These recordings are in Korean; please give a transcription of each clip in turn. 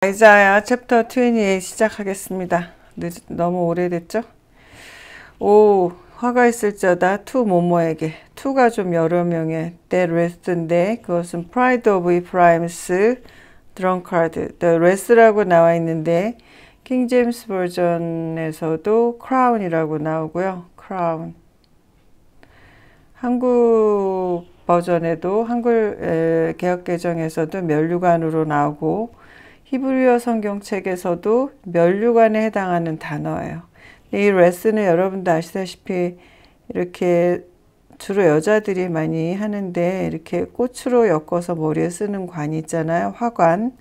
아이자야 챕터 28 시작하겠습니다. 너무 오래됐죠? 오, 화가 있을 자다 투 뭐뭐에게. 투가 좀 여러 명의 that rest인데 그것은 pride of Ephraim's drunkard. the rest라고 나와 있는데 킹 제임스 버전에서도 crown이라고 나오고요. crown. 한국 버전에도 한글 개역개정에서도 면류관으로 나오고 히브리어 성경책에서도 면류관에 해당하는 단어예요. 이 레슨은 여러분도 아시다시피 이렇게 주로 여자들이 많이 하는데 이렇게 꽃으로 엮어서 머리에 쓰는 관이 있잖아요. 화관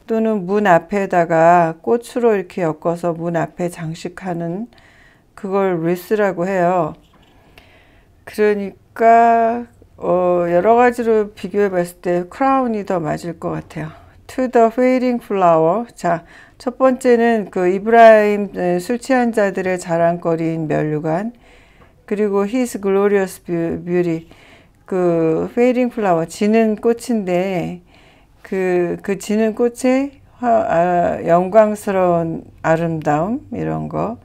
또는 문 앞에다가 꽃으로 이렇게 엮어서 문 앞에 장식하는 그걸 리스라고 해요. 그러니까 여러 가지로 비교해 봤을 때 크라운이 더 맞을 것 같아요. To the fading flower. 자, 첫 번째는 그 이브라임 술 취한 자들의 자랑거리인 면류관. 그리고 his glorious beauty. 그 fading flower, 지는 꽃인데 그 지는 꽃의 영광스러운 아름다움 이런 거.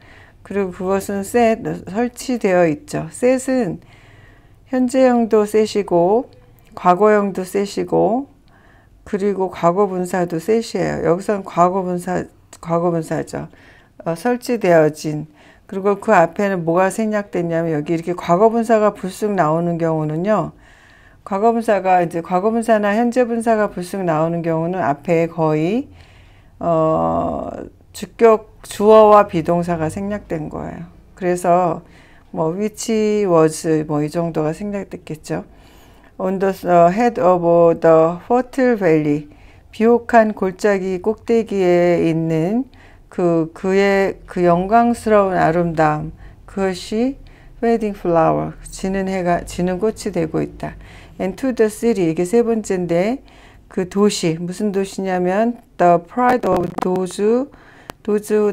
그리고 그것은 설치되어 있죠. set은 현재형도 set이고 과거형도 set이고 그리고 과거분사도 set이에요. 여기서는 과거분사죠. 설치되어진. 그리고 그 앞에는 뭐가 생략됐냐면 여기 이렇게 과거분사가 불쑥 나오는 경우는요. 과거분사나 현재분사가 불쑥 나오는 경우는 앞에 거의 주격 주어와 비동사가 생략된 거예요. 그래서 뭐 which was 뭐 이 정도가 생략됐겠죠. On the head of the fertile valley. 비옥한 골짜기 꼭대기에 있는 그의 영광스러운 아름다움. 그것이 fading flower. 지는 꽃이 되고 있다. And to the city. 이게 세 번째인데 그 도시. 무슨 도시냐면 the pride of those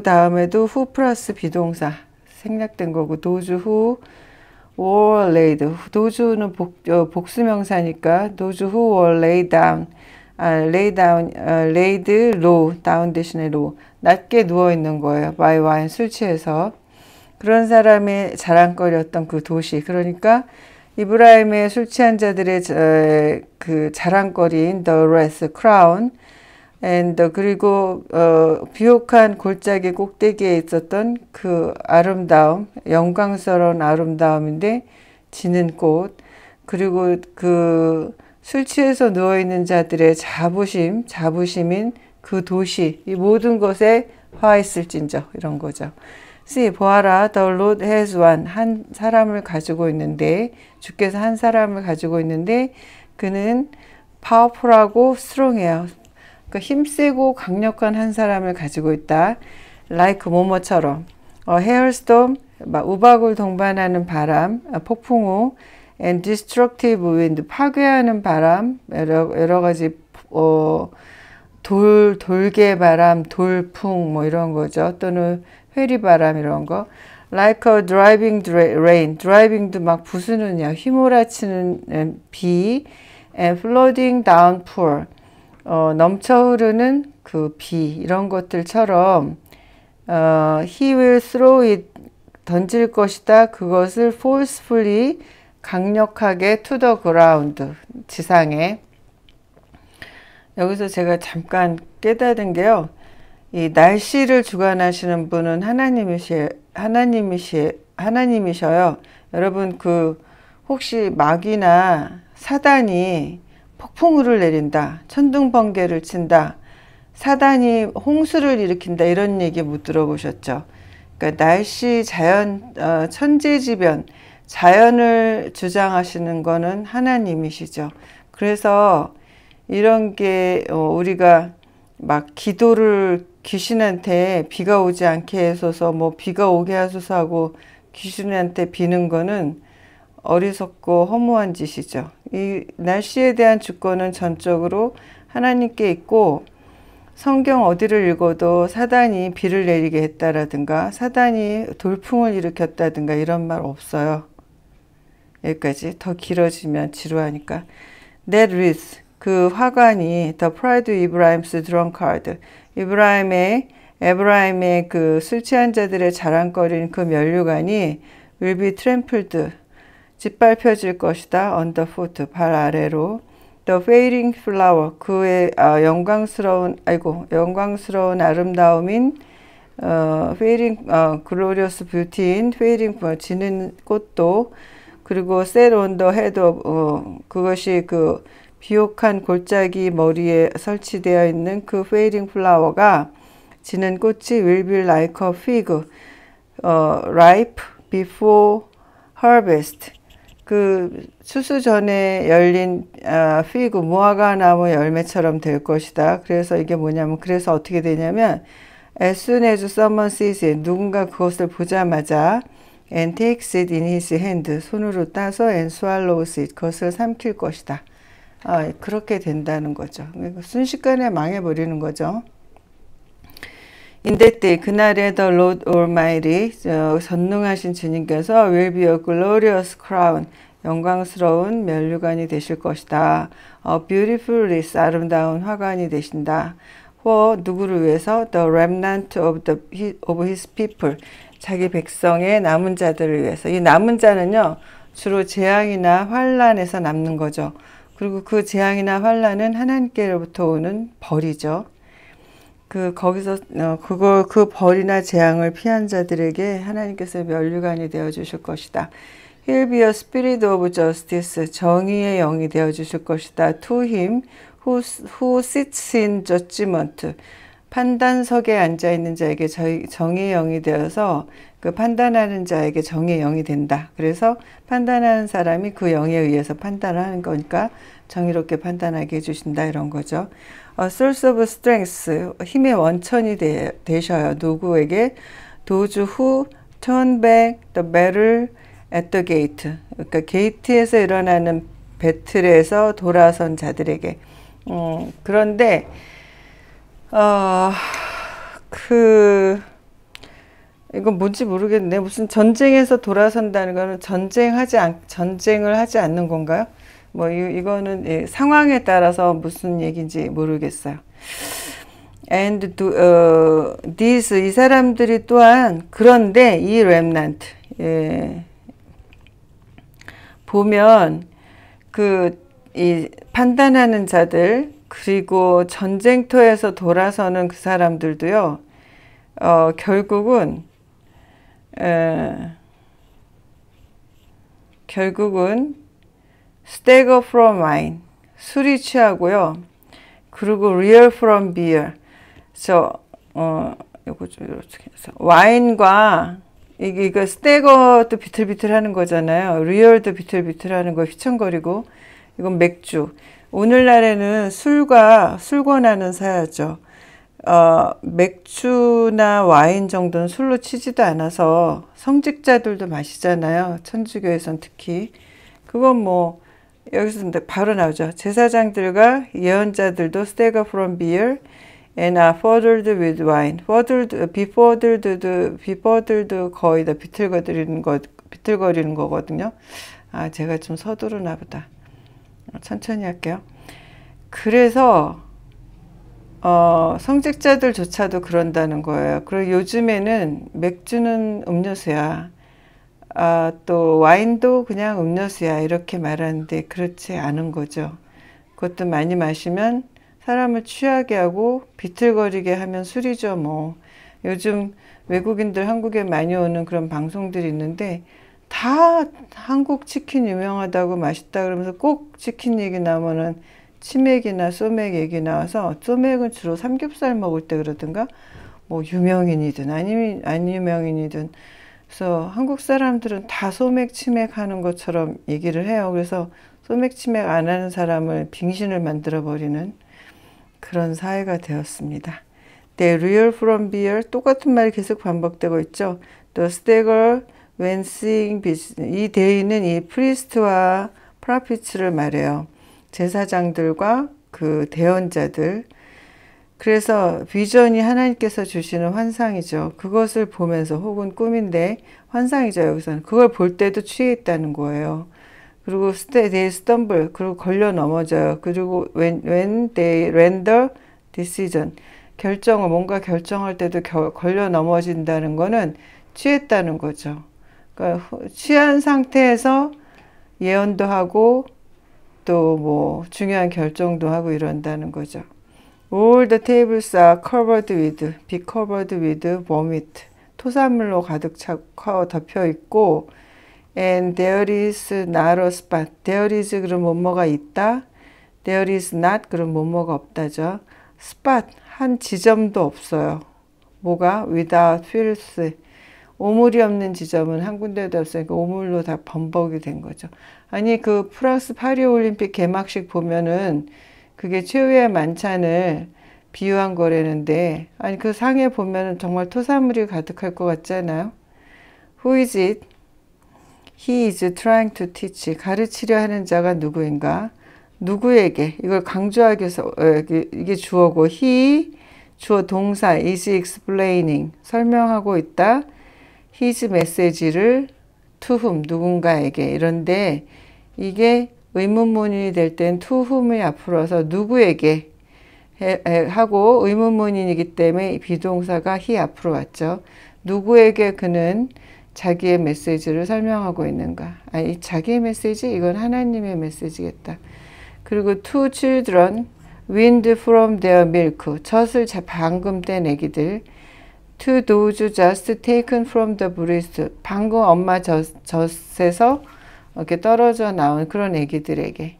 다음에도 who 플러스 비동사. 생략된 거고 those who were laid. those는 복수명사니까 those who were laid down. laid low. down 대신에 low. 낮게 누워있는 거예요. by wine. 술 취해서. 그런 사람의 자랑거리였던 그 도시. 그러니까 이브라임의 술 취한 자들의 그 자랑거리인 the rest, crown. 그리고 비옥한 골짜기 꼭대기에 있었던 그 아름다움, 영광스러운 아름다움인데 지는 꽃, 그리고 그 술 취해서 누워있는 자들의 자부심인 그 도시, 이 모든 것에 화 있을진저 이런 거죠. See, 보아라, the Lord has one. 한 사람을 가지고 있는데, 주께서 한 사람을 가지고 있는데 그는 powerful하고 strong해요. 그러니까 힘세고 강력한 한 사람을 가지고 있다. like 뭐뭐처럼. hailstorm, 우박을 동반하는 바람, 폭풍우, and destructive wind, 파괴하는 바람, 여러 가지 돌개바람, 돌풍 뭐 이런 거죠. 또는 회리바람 이런 거. like a driving rain, driving도 막 부수는 휘몰아치는 비, and flooding downpour, 넘쳐 흐르는 그 비 이런 것들처럼 he will throw it, 던질 것이다. 그것을 forcefully, 강력하게 to the ground, 지상에. 여기서 제가 잠깐 깨달은 게요. 이 날씨를 주관하시는 분은 하나님이셔요. 여러분 혹시 마귀나 사단이 폭풍우를 내린다, 천둥번개를 친다, 사단이 홍수를 일으킨다 이런 얘기 못 들어보셨죠? 그러니까 날씨, 자연, 천재지변, 자연을 주장하시는 거는 하나님이시죠. 그래서 이런 게 우리가 막 기도를 귀신한테 비가 오지 않게 해소서 뭐 비가 오게 하소서 하고 귀신한테 비는 거는 어리석고 허무한 짓이죠. 이 날씨에 대한 주권은 전적으로 하나님께 있고 성경 어디를 읽어도 사단이 비를 내리게 했다라든가 사단이 돌풍을 일으켰다든가 이런 말 없어요. 여기까지. 더 길어지면 지루하니까. That is, 그 화관이 The Pride of Ephraim's drunkard, 에브라임의 그 술 취한 자들의 자랑거리인 그 면류관이 will be trampled, 짓밟혀질 것이다. underfoot, 발 아래로. The fading flower, 그의 영광스러운 아름다움인 fading, glorious beauty인 fading, 지는 꽃도, 그리고 set on the head of, 그것이 그 비옥한 골짜기 머리에 설치되어 있는 그 fading flower가, 지는 꽃이 will be like a fig, ripe before harvest. 그 추수 전에 열린 피그, 무화과 나무 열매처럼 될 것이다. 그래서 이게 뭐냐면, 그래서 어떻게 되냐면 as soon as someone sees it, 누군가 그것을 보자마자 and takes it in his hand, 손으로 따서 and swallows it, 그것을 삼킬 것이다. 그렇게 된다는 거죠. 순식간에 망해버리는 거죠. In that day, 그날에 the Lord Almighty, 전능하신 주님께서 will be a glorious crown, 영광스러운 면류관이 되실 것이다. A beautiful wreath, 아름다운 화관이 되신다. For 누구를 위해서? The remnant of his people, 자기 백성의 남은 자들을 위해서. 이 남은 자는요, 주로 재앙이나 환란에서 남는 거죠. 그리고 그 재앙이나 환란은 하나님께로부터 오는 벌이죠. 거기서 그 벌이나 재앙을 피한 자들에게 하나님께서 면류관이 되어 주실 것이다. He'll be a spirit of justice, 정의의 영이 되어 주실 것이다. To him who sits in judgment, 판단석에 앉아 있는 자에게 정의의 영이 되어서 그 판단하는 자에게 정의의 영이 된다. 그래서 판단하는 사람이 그 영에 의해서 판단을 하는 거니까 정의롭게 판단하게 해주신다, 이런 거죠. A source of strength, 힘의 원천이 되셔요. 누구에게? Those who turn back the battle at the gate. 그러니까 게이트에서 일어나는 배틀에서 돌아선 자들에게. 그런데 이건 뭔지 모르겠네. 무슨 전쟁에서 돌아선다는 거는 전쟁을 하지 않는 건가요? 뭐 이거는 상황에 따라서 무슨 얘기인지 모르겠어요. And 이 사람들이 또한, 그런데 이 remnant, 보면 이 판단하는 자들, 그리고 전쟁터에서 돌아서는 그 사람들도요, 결국은 stagger from wine, 술이 취하고요. 그리고 rear from beer. 요거 좀 이렇게 해서 와인과 이거 stagger도 비틀비틀 하는 거잖아요. rear도 비틀비틀 하는 거, 휘청거리고. 이건 맥주. 오늘날에는 술과 술 권하는 사야죠. 맥주나 와인 정도는 술로 치지도 않아서 성직자들도 마시잖아요. 천주교에선 특히. 그건 뭐 여기서 바로 나오죠. 제사장들과 예언자들도 stagger from beer and are fuddled with wine. befuddled도 거의 다 비틀거리는 거거든요. 제가 좀 서두르나 보다. 천천히 할게요. 그래서 성직자들조차도 그런다는 거예요. 그리고 요즘에는 맥주는 음료수야. 또 와인도 그냥 음료수야, 이렇게 말하는데 그렇지 않은 거죠. 그것도 많이 마시면 사람을 취하게 하고 비틀거리게 하면 술이죠. 뭐 요즘 외국인들 한국에 많이 오는 그런 방송들이 있는데 다 한국 치킨 유명하다고 맛있다 그러면서 꼭 치킨 얘기 나오면은 치맥이나 소맥 얘기 나와서, 소맥은 주로 삼겹살 먹을 때 그러든가, 뭐 유명인이든 안 유명인이든, 그래서 한국 사람들은 다 소맥 치맥 하는 것처럼 얘기를 해요. 그래서 소맥 치맥 안 하는 사람을 빙신을 만들어 버리는 그런 사회가 되었습니다. The real from beer, 똑같은 말이 계속 반복되고 있죠. The stagger when seeing vision. 이 데이는 이 프리스트와 프라피츠를 말해요. 제사장들과 그 대언자들. 그래서 비전이 하나님께서 주시는 환상이죠. 그것을 보면서, 혹은 꿈인데 환상이죠. 여기서는 그걸 볼 때도 취해 있다는 거예요. 그리고 they stumble, 그리고 걸려 넘어져요. 그리고 when they render decision, 뭔가 결정할 때도 걸려 넘어진다는 거는 취했다는 거죠. 그러니까 취한 상태에서 예언도 하고 또 뭐 중요한 결정도 하고 이런다는 거죠. All the tables are be covered with vomit. 토사물로 가득 덮여 있고, and there is not a spot. There is 그럼 뭐뭐가 있다. There is not 그럼 뭐뭐가 없다죠. spot 한 지점도 없어요. 뭐가? without filth. 오물이 없는 지점은 한 군데도 없으니까 오물로 다 범벅이 된 거죠. 아니 그 프랑스 파리올림픽 개막식 보면은 그게 최후의 만찬을 비유한 거라는데, 아니 그 상에 보면은 정말 토사물이 가득할 것 같지 않아요? Who is it? He is trying to teach. 가르치려 하는 자가 누구인가? 누구에게? 이걸 강조하기 위해서 이게 주어고, he 주어 동사 is explaining 설명하고 있다. his message를 to whom 누군가에게. 이런데 이게 의문문이 될 땐 to whom이 앞으로 와서 누구에게 하고, 의문문이기 때문에 비동사가 he 앞으로 왔죠. 누구에게 그는 자기의 메시지를 설명하고 있는가. 아니 자기의 메시지? 이건 하나님의 메시지겠다. 그리고 two children weaned from their milk. 젖을 방금 뗀 애기들. To those just taken from the breast. 방금 엄마 젖에서 이렇게 떨어져 나온 그런 애기들에게.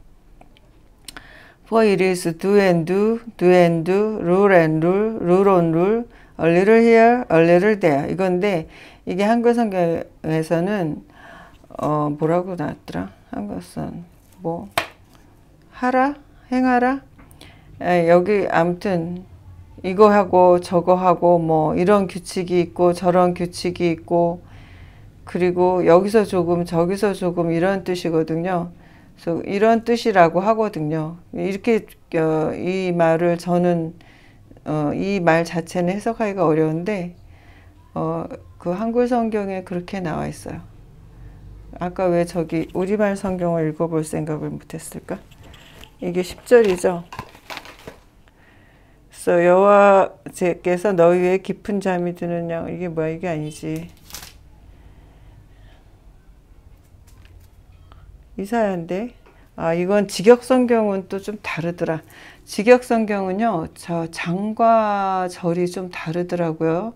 For it is do and do, do and do, rule and rule, rule on rule, a little here, a little there. 이건데 이게 한글 성경에서는 뭐라고 나왔더라? 한글선 뭐 하라? 행하라? 여기 아무튼 이거 하고 저거 하고 뭐 이런 규칙이 있고 저런 규칙이 있고, 그리고 여기서 조금 저기서 조금 이런 뜻이거든요. 그래서 이런 뜻이라고 하거든요. 이렇게 이 말을 저는 이 말 자체는 해석하기가 어려운데 그 한글 성경에 그렇게 나와 있어요. 아까 왜 저기 우리말 성경을 읽어볼 생각을 못했을까? 이게 10절이죠. 그래서 여호와께서 너희 위에 깊은 잠이 드느냐. 이게 뭐야? 이게 아니지. 이사야인데. 아, 이건 직역 성경은 또 좀 다르더라. 직역 성경은요, 저 장과 절이 좀 다르더라고요.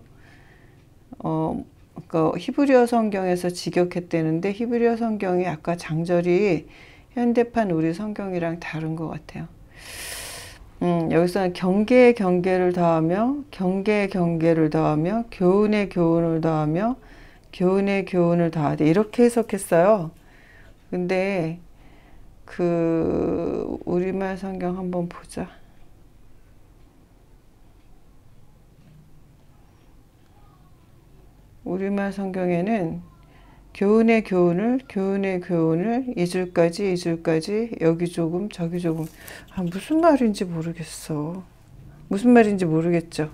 그 히브리어 성경에서 직역했대는데 히브리어 성경이 아까 장절이 현대판 우리 성경이랑 다른 것 같아요. 여기서는 경계에 경계를 더하며, 경계에 경계를 더하며, 교훈에 교훈을 더하며, 교훈에 교훈을 더하되, 이렇게 해석했어요. 근데 그 우리말 성경 한번 보자. 우리말 성경에는 교훈의 교훈을, 교훈의 교훈을, 이 줄까지, 이 줄까지, 여기 조금, 저기 조금. 아, 무슨 말인지 모르겠어. 무슨 말인지 모르겠죠.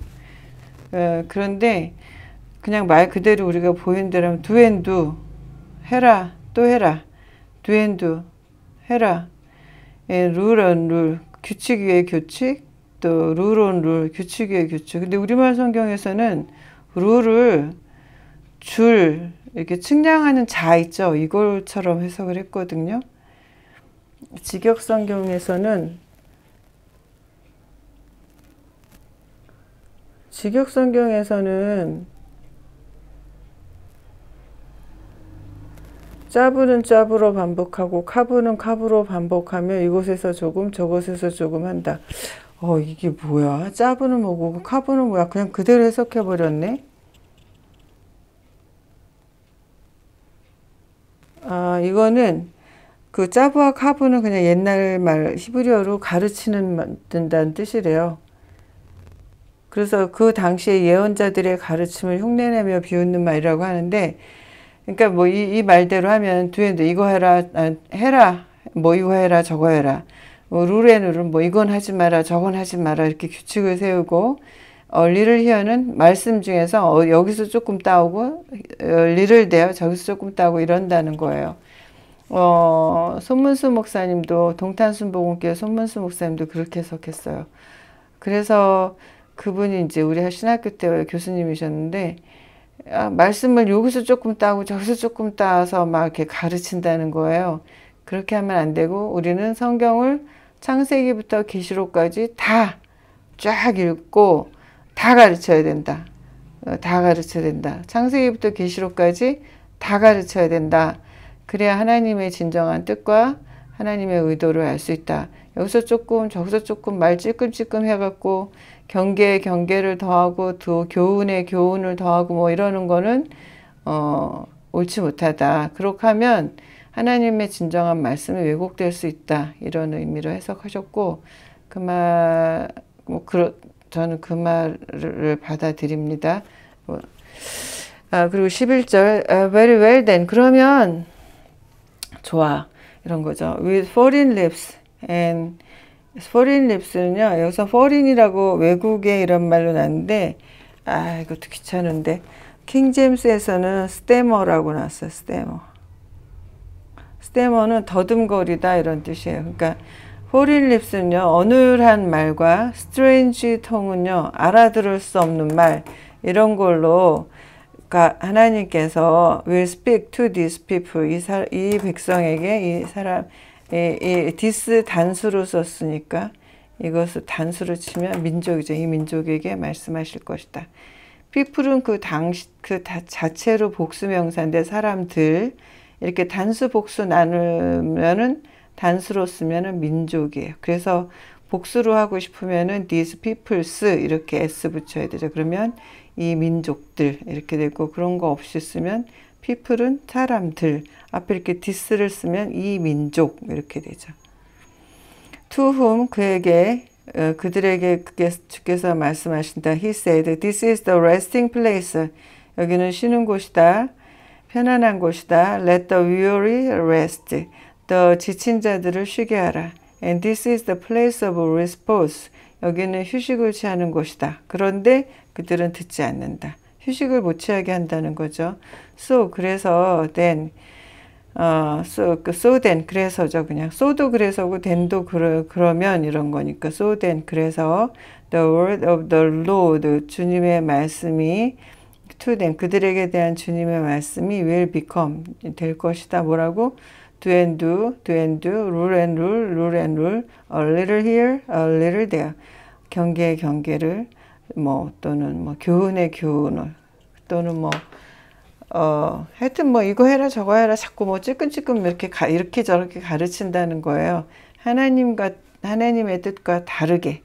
그런데 그냥 말 그대로 우리가 보이는 대로 하면 do and do, 해라, 또 해라. do and do, 해라. rule on rule, 규칙 위에 규칙, 또 rule on rule, 규칙 위에 규칙. 근데 우리말 성경에서는 룰을 줄, 이렇게 측량하는 자 있죠. 이걸처럼 해석을 했거든요. 직역 성경에서는 짜부는 짜부로 반복하고 카부는 카부로 반복하며 이곳에서 조금 저곳에서 조금 한다. 이게 뭐야? 짜부는 뭐고 카부는 뭐야? 그냥 그대로 해석해 버렸네. 아, 이거는 그 짜부와 카부는 그냥 옛날 말 히브리어로 가르치는 뜻이래요. 그래서 그 당시에 예언자들의 가르침을 흉내내며 비웃는 말이라고 하는데, 그러니까 뭐 이 말대로 하면 뒤에도 이거 해라, 해라, 뭐 이거 해라, 저거 해라. 뭐 룰에는 뭐 이건 하지 마라, 저건 하지 마라 이렇게 규칙을 세우고, 리를 히어는 말씀 중에서 여기서 조금 따오고 리를 대요. 저기서 조금 따오고 이런다는 거예요. 손문수 목사님도 동탄순복음교회 손문수 목사님도 그렇게 해석했어요. 그래서 그분이 이제 우리 신학교 때 교수님이셨는데 말씀을 여기서 조금 따고 저기서 조금 따서 막 이렇게 가르친다는 거예요. 그렇게 하면 안 되고 우리는 성경을 창세기부터 계시록까지 다 쫙 읽고 다 가르쳐야 된다. 다 가르쳐야 된다. 창세기부터 계시록까지 다 가르쳐야 된다. 그래야 하나님의 진정한 뜻과 하나님의 의도를 알 수 있다. 여기서 조금 저기서 조금 말 찔끔찔끔 해갖고 경계에 경계를 더하고 또 교훈에 교훈을 더하고 뭐 이러는 거는 옳지 못하다. 그렇게 하면 하나님의 진정한 말씀이 왜곡될 수 있다. 이런 의미로 해석하셨고 저는 그 말을 받아들입니다. 그리고 11절 very well then 그러면 좋아 이런 거죠. with foreign lips and foreign lips는요 여기서 foreign이라고 외국의 이런 말로 나는데 이것도 귀찮은데 킹제임스에서는 stammer라고 나왔어요. stammer는 더듬거리다 이런 뜻이에요. 그러니까 foreign lips는요 어눌한 말과 strange tongue은요 알아들을 수 없는 말 이런 걸로 하나님께서 will speak to these people 이 백성에게 이 사람 this 단수로 썼으니까 이것을 단수로 치면 민족이죠. 이 민족에게 말씀하실 것이다. people은 그 자체로 복수명사인데 사람들 이렇게 단수 복수 나누면은 단수로 쓰면은 민족이에요. 그래서 복수로 하고 싶으면은 these peoples 이렇게 s 붙여야 되죠. 그러면 이 민족들 이렇게 되고 그런 거 없이 쓰면 people은 사람들 앞에 이렇게 this를 쓰면 이 민족 이렇게 되죠. to whom 그에게 그들에게 주께서 말씀하신다. He said, this is the resting place. 여기는 쉬는 곳이다. 편안한 곳이다. Let the weary rest. The 지친 자들을 쉬게 하라. And this is the place of repose. 여기는 휴식을 취하는 곳이다. 그런데 그들은 듣지 않는다. 휴식을 못 취하게 한다는 거죠. So 그래서 then so then 그래서죠. 그냥 so도 그래서고 then도 그러면 이런 거니까 so then 그래서 the word of the Lord 주님의 말씀이 to them 그들에게 대한 주님의 말씀이 will become 될 것이다. 뭐라고? do and do, rule and rule, a little here, a little there. 경계의 경계를 또는 교훈의 교훈을 또는 하여튼 이거 해라 저거 해라 자꾸 찔끔찔끔 이렇게 저렇게 가르친다는 거예요. 하나님의 뜻과 다르게.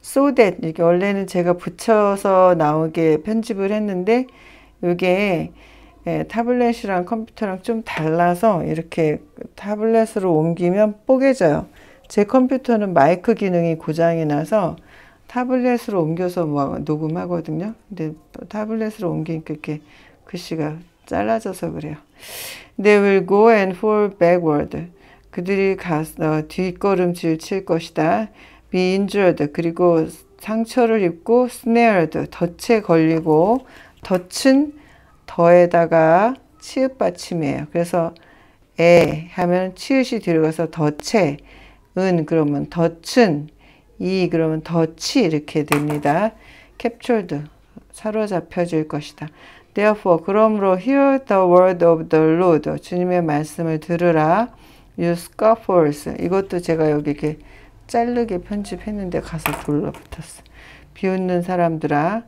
so that 이게 원래는 제가 붙여서 나오게 편집을 했는데 이게 타블렛이랑 컴퓨터랑 좀 달라서 이렇게 타블렛으로 옮기면 뽀개져요. 제 컴퓨터는 마이크 기능이 고장이 나서 타블렛으로 옮겨서 녹음하거든요. 근데 타블렛으로 옮기니까 이렇게 글씨가 잘라져서 그래요. They will go and fall backward. 그들이 가서 뒷걸음질 칠 것이다. Be injured. 그리고 상처를 입고 snared. 덫에 걸리고 덫은 더에다가 치읓 받침이에요. 그래서 하면 치읓이 뒤로 가서 덫에 그러면 덫은 그러면 덫이 이렇게 됩니다. captured 사로잡혀질 것이다. Therefore 그러므로 hear the word of the Lord 주님의 말씀을 들으라. You scoffers 이것도 제가 여기 이렇게 자르게 편집했는데 가서 둘러붙었어. 비웃는 사람들아.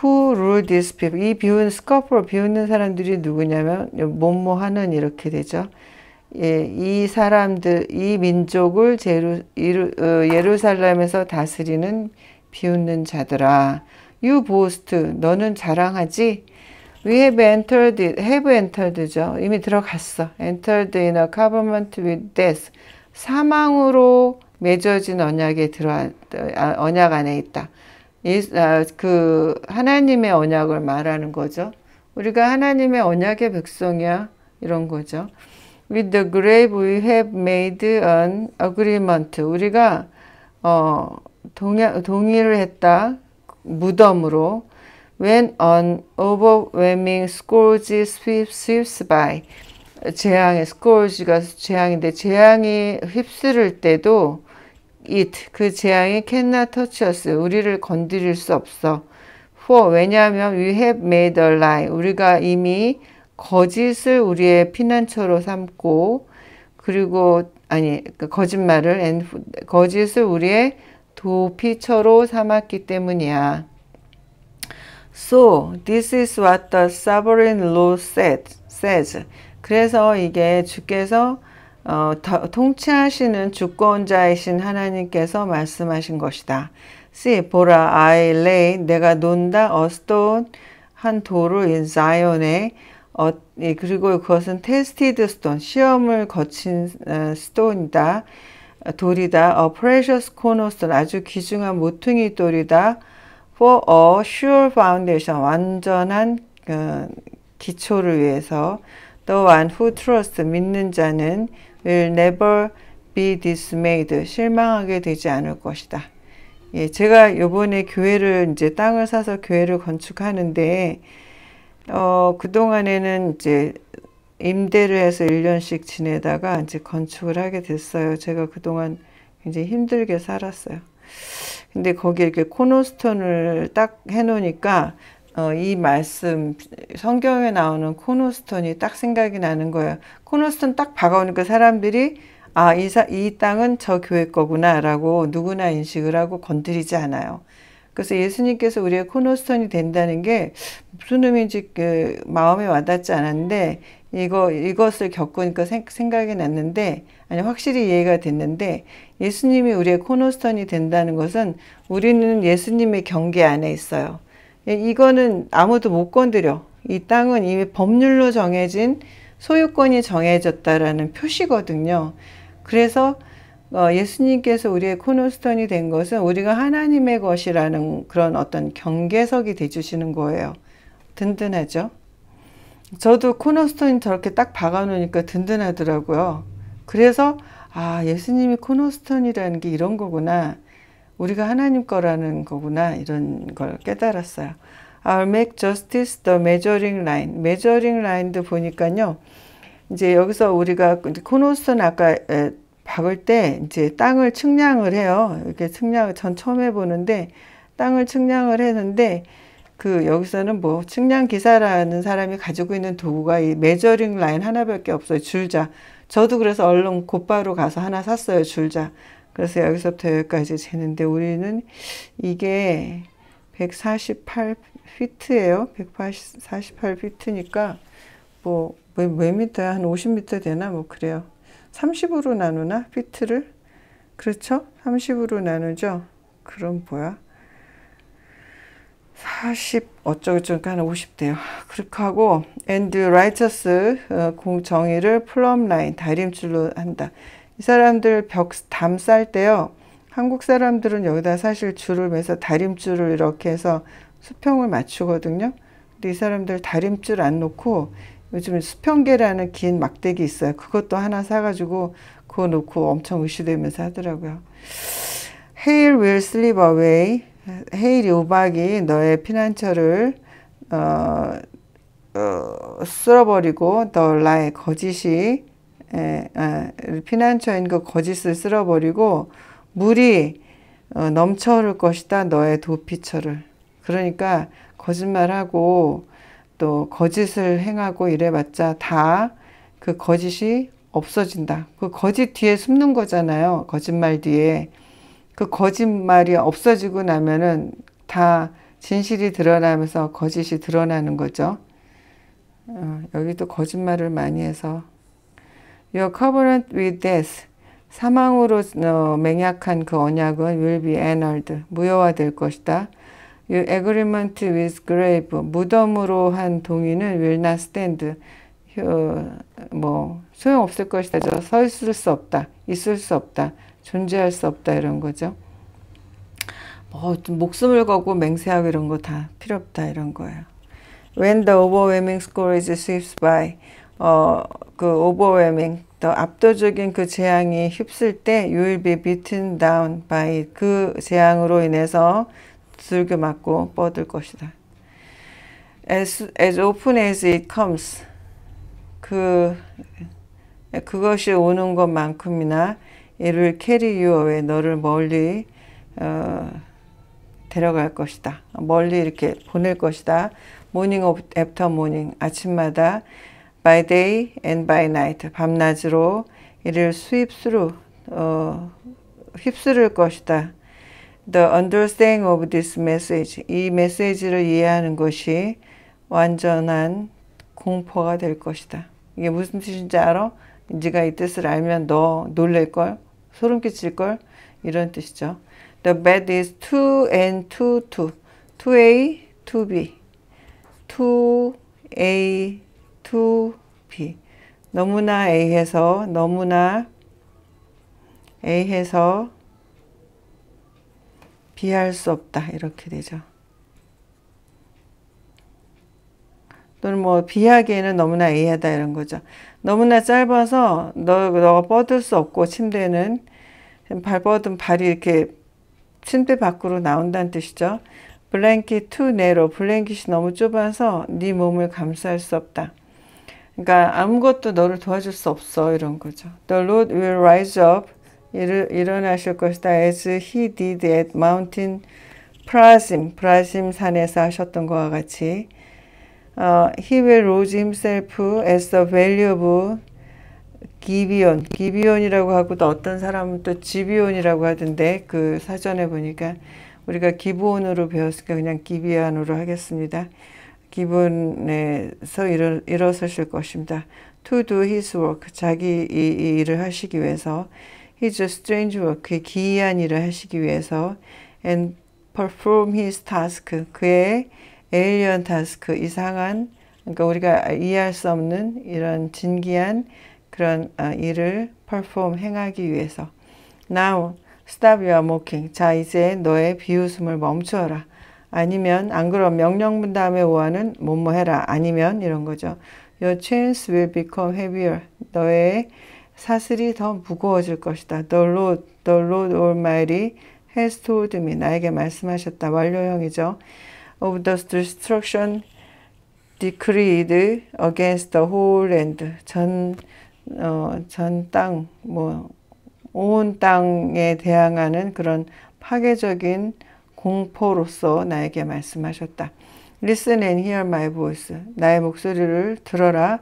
Who rule these people? 이 비웃는 사람들이 누구냐면 뭐하는 이렇게 되죠. 이 사람들, 이 민족을 예루살렘에서 다스리는 비웃는 자들아. You boast. 너는 자랑하지. We have entered죠. 이미 들어갔어. entered in a covenant with death. 사망으로 맺어진 언약 안에 있다. 하나님의 언약을 말하는 거죠. 우리가 하나님의 언약의 백성이야. 이런 거죠. With the grave we have made an agreement. 우리가 동의를 했다. 무덤으로. When an overwhelming scourge sweeps by. 재앙의 scourge가 재앙인데 재앙이 휩쓸을 때도 그 재앙이 cannot touch us. 우리를 건드릴 수 없어. For 왜냐하면 we have made a lie. 우리가 이미 거짓을 우리의 피난처로 삼고 그리고 거짓말을 거짓을 우리의 도피처로 삼았기 때문이야. So this is what the sovereign law says. 그래서 이게 주께서 통치하시는 주권자이신 하나님께서 말씀하신 것이다. See, 보라, I lay, 내가 논다, a stone, 한 돌을 in Zion에, 그리고 그것은 tested stone, 시험을 거친 stone이다, 돌이다, a precious cornerstone, 아주 귀중한 모퉁이 돌이다, for a sure foundation, 완전한 기초를 위해서, the one who trusts, 믿는 자는 will never be dismayed, 실망하게 되지 않을 것이다. 예, 제가 요번에 교회를 이제 땅을 사서 교회를 건축하는데 그동안에는 이제 임대를 해서 1년씩 지내다가 이제 건축을 하게 됐어요. 제가 그동안 굉장히 힘들게 살았어요. 근데 거기에 이렇게 코너스톤을 딱 해놓으니까 이 말씀 성경에 나오는 코너스톤이 딱 생각이 나는 거예요. 코너스톤 딱 박아오니까 사람들이 이 땅은 저 교회 거구나 라고 누구나 인식을 하고 건드리지 않아요. 그래서 예수님께서 우리의 코너스톤이 된다는 게 무슨 의미인지 마음에 와닿지 않았는데 이것을 겪으니까 생각이 났는데 확실히 이해가 됐는데 예수님이 우리의 코너스톤이 된다는 것은 우리는 예수님의 경계 안에 있어요. 이거는 아무도 못 건드려. 이 땅은 이미 법률로 정해진 소유권이 정해졌다라는 표시거든요. 그래서 예수님께서 우리의 코너스톤이 된 것은 우리가 하나님의 것이라는 그런 어떤 경계석이 되주시는 거예요. 든든하죠? 저도 코너스톤이 저렇게 딱 박아놓으니까 든든하더라고요. 그래서 예수님이 코너스톤이라는 게 이런 거구나. 우리가 하나님 거라는 거구나. 이런 걸 깨달았어요. I'll make justice the measuring line. measuring line도 보니까요. 이제 여기서 우리가 코너스톤 아까 박을 때 이제 땅을 측량을 해요. 이렇게 전 처음 해보는데 땅을 측량을 했는데 여기서는 뭐 측량 기사라는 사람이 가지고 있는 도구가 이 메저링 라인 하나밖에 없어요. 줄자. 저도 그래서 얼른 곧바로 가서 하나 샀어요. 줄자. 그래서 여기서부터 여기까지 재는데 우리는 이게 148피트예요. 148피트니까 몇 미터야? 한 50미터 되나? 뭐 그래요. 30으로 나누나? 피트를? 그렇죠? 30으로 나누죠? 그럼 뭐야? 40 어쩌고저쩌고 한 50대요. 그렇게 하고 and righteous 정의를 plumb line 다림줄로 한다. 이 사람들 담 쌀 때요. 한국 사람들은 여기다 사실 줄을 매서 다림줄을 이렇게 해서 수평을 맞추거든요. 근데 이 사람들 다림줄 안 놓고 요즘 수평계라는 긴 막대기 있어요. 그것도 하나 사가지고 그거 놓고 엄청 의시되면서 하더라고요. Hail will slip away. 헤일이 우박이 너의 피난처를 쓸어버리고 the lie 거짓이 피난처인 그 거짓을 쓸어버리고 물이 넘쳐 흐를 것이다 너의 도피처를. 그러니까 거짓말하고 또 거짓을 행하고 이래봤자 다 그 거짓이 없어진다. 그 거짓 뒤에 숨는 거잖아요. 거짓말 뒤에. 그 거짓말이 없어지고 나면은 다 진실이 드러나면서 거짓이 드러나는 거죠. 여기도 거짓말을 많이 해서 Your covenant with death 사망으로 맹약한 그 언약은 will be annulled 무효화될 것이다. Your agreement with grave 무덤으로 한 동의는 will not stand 소용없을 것이다. 서 있을 수 없다. 있을 수 없다. 존재할 수 없다 이런 거죠. 목숨을 걸고 맹세하고 이런 거 다 필요 없다 이런 거예요. When the overwhelming scourge sweeps by 그 overwhelming 더 압도적인 그 재앙이 휩쓸 때 you will be beaten down by 그 재앙으로 인해서 두들겨 맞고 뻗을 것이다. As often as it comes 그것이 오는 것만큼이나 it will carry you away. 너를 멀리 데려갈 것이다. 멀리 이렇게 보낼 것이다. morning after morning. 아침마다 by day and by night. 밤낮으로 이를 sweep through. 휩쓸을 것이다. The understanding of this message. 이 메시지를 이해하는 것이 완전한 공포가 될 것이다. 이게 무슨 뜻인지 알아? 네가 이 뜻을 알면 너 놀랄걸? 소름 끼칠걸? 이런 뜻이죠. The bed is 2 and 2, 2. 2A, 2B. 2A, 2B. 너무나 A해서 B할 수 없다. 이렇게 되죠. 또는 뭐 B하기에는 너무나 A하다 이런 거죠. 너무나 짧아서 너가 뻗을 수 없고 침대는 발 뻗은 발이 이렇게 침대 밖으로 나온다는 뜻이죠. Blanket too narrow. 블랭킷이 너무 좁아서 네 몸을 감쌀 수 없다. 그러니까 아무것도 너를 도와줄 수 없어 이런 거죠. The Lord will rise up. 일어나실 것이다. As he did at Mountain Prasim. 프라심 산에서 하셨던 것과 같이 He will lose himself as the valley of 기비온. 기비온이라고 하고 또 어떤 사람은 또 지비온이라고 하던데 그 사전에 보니까 우리가 기브온으로 배웠으니까 그냥 기비안으로 하겠습니다. 기브온에서 일어서실 것입니다. To do his work. 자기 이 일을 하시기 위해서. His strange work. 그의 기이한 일을 하시기 위해서. And perform his task. 그의 alien task. 이상한 그러니까 우리가 이해할 수 없는 이런 진기한 그런 일을 perform 행하기 위해서. Now stop your mocking. 자 이제 너의 비웃음을 멈추어라. 아니면 안 그럼 명령문 다음에 오하는 뭐뭐 해라. 아니면 이런 거죠. Your chains will become heavier. 너의 사슬이 더 무거워질 것이다. The Lord Almighty has told me. 나에게 말씀하셨다. 완료형이죠. Of the destruction decreed against the whole land. 전 땅, 온 땅에 대항하는 그런 파괴적인 공포로서 나에게 말씀하셨다. Listen and hear my voice. 나의 목소리를 들어라.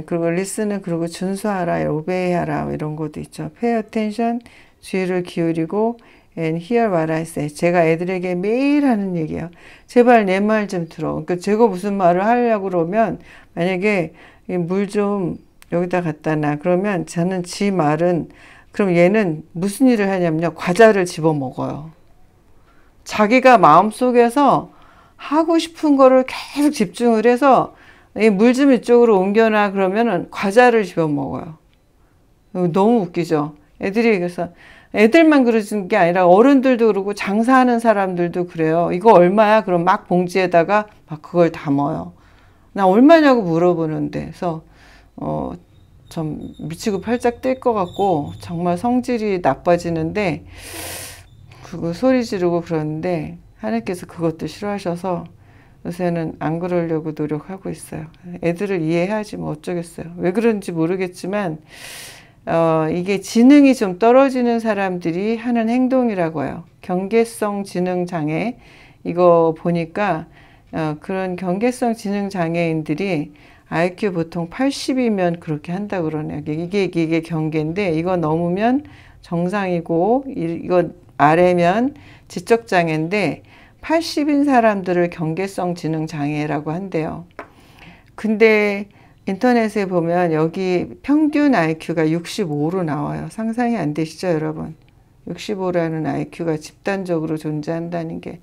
그리고 listen은 그리고 준수하라, obey하라 이런 것도 있죠. Pay attention, 주의를 기울이고 and hear what I say. 제가 애들에게 매일 하는 얘기예요. 제발 내 말 좀 들어. 그러니까 제가 무슨 말을 하려고 그러면 만약에 물 좀 여기다 갖다 놔. 그러면 저는 지 말은 그럼 얘는 무슨 일을 하냐면요. 과자를 집어 먹어요. 자기가 마음속에서 하고 싶은 거를 계속 집중을 해서 물 좀 이쪽으로 옮겨놔 그러면은 과자를 집어 먹어요. 너무 웃기죠. 애들이 그래서 애들만 그러는 게 아니라 어른들도 그러고 장사하는 사람들도 그래요. 이거 얼마야? 그럼 막 봉지에다가 막 그걸 담아요. 나 얼마냐고 물어보는데 그래서 좀 미치고 팔짝 뛸 것 같고 정말 성질이 나빠지는데 그거 소리 지르고 그러는데 하나님께서 그것도 싫어하셔서 요새는 안 그러려고 노력하고 있어요. 애들을 이해해야지 뭐 어쩌겠어요. 왜 그런지 모르겠지만 이게 지능이 좀 떨어지는 사람들이 하는 행동이라고 해요. 경계성 지능 장애. 이거 보니까 그런 경계성 지능 장애인들이 IQ 보통 80이면 그렇게 한다 그러네요. 이게 경계인데 이거 넘으면 정상이고 이거 아래면 지적 장애인데 80인 사람들을 경계성 지능 장애라고 한대요. 근데 인터넷에 보면 여기 평균 IQ가 65로 나와요. 상상이 안 되시죠, 여러분? 65라는 IQ가 집단적으로 존재한다는 게.